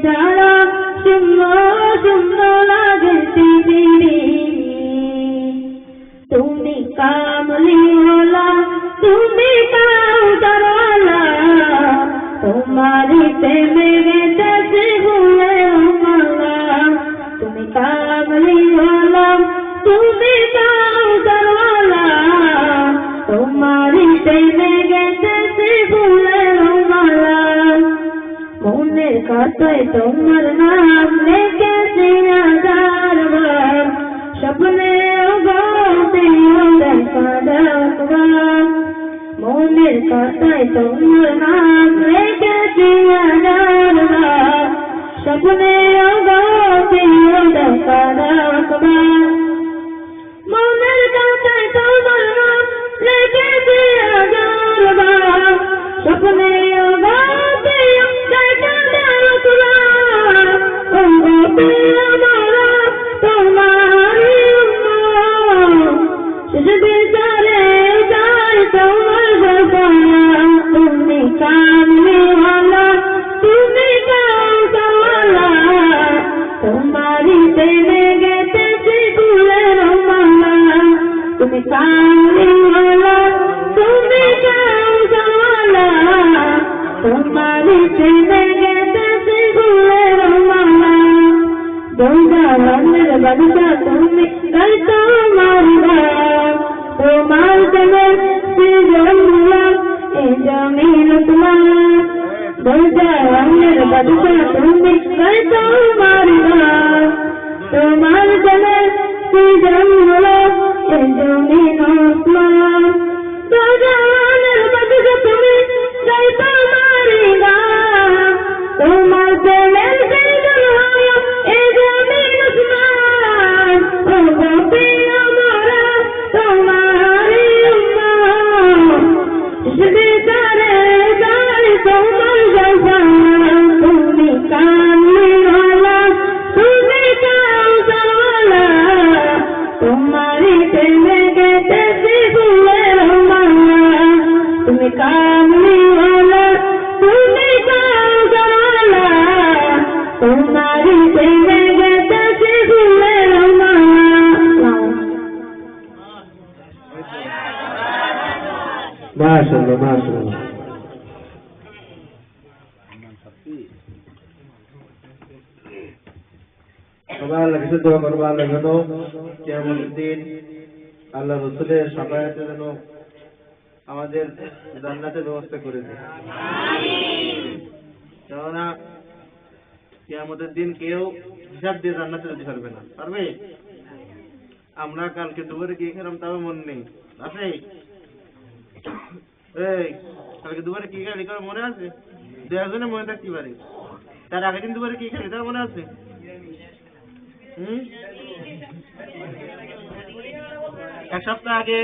ছাড়া শূন্য শূন্য লাগে পৃথিবী। তুমি কামলিওয়ালা, তুমি কাউসারওয়ালা, তোমারই প্রেমে গেছে ভুলে মালা। তুমি কামলিওয়ালা, তুমি কাউসারওয়ালা, তোমারই প্রেমে গেছে ভুলে মালা। মনের খাতায় তোমার নাম লিখেছি হাজারবার, স্বপ্নে মনের খাতায় তোমার নাম লিখেছি হাজারবার, স্বপ্নে দেখা রাখবার। মনের খাতায় তোমার নাম লিখেছি হাজারবার, স্বপ্নে দেখা রাখবার। তোমারি বিচারে যায় তোমার গোপনা। তুমি কামলিওয়ালা, তুমি কাউসারওয়ালা, তোমারই প্রেমে গেছে ফুলের মালা। তুমি কামলিওয়ালা, তুমি কাউসারওয়ালা, তোমারই প্রেমে গেছে ফুলের মালা। দৌড়ানের বাদশা তুমি গাই তোমার গান, তোমার জনের সৃজনমূলা এ জমিন তোমার। দৌড়ানের বাদশা তুমি গাই তোমার গান, তোমার জনের সৃজনমূলা এ জমিন তোমার। দৌড়ানের বাদশা তুমি গাই তোমার গান, তোমার জনের সৃজনমূলা এ জমিন তোমার। ও গোপী আমরা তোমারি উম্মত, বিচারে যায় তোমার গোপনা। তুমি কামলিওয়ালা, তুমি কাউসারওয়ালা, তোমারই প্রেমে গেছে ফুলের মালা। তুমি কামলিওয়ালা, তুমি কাউসারওয়ালা, তোমারই প্রেমে গেছে ফুলের মালা। মাশাআল্লাহ মাশাআল্লাহ। সবাই আল্লাহর কাছে দোয়া করবো, আল্লাহ যেন কিয়ামতের দিন আল্লাহ রাসূলের শাফায়াতে যেন আমাদের জান্নাতের ব্যবস্থা করে দেয়। কেননা কিয়ামতের দিন কেউ হিসাব দিয়ে জান্নাতে যেতে পারবে না। পারবে? আমরা কালকে দুপুরে কি খেলাম তাও মনে নেই, আছে? এই কালকে দুপুরে কি খেলি কারো মনে আছে? দু একজনে মনে থাকতে পারে। তার আগের দিন দুপুরে কি খেলি তার মনে আছে? এক সপ্তাহ আগে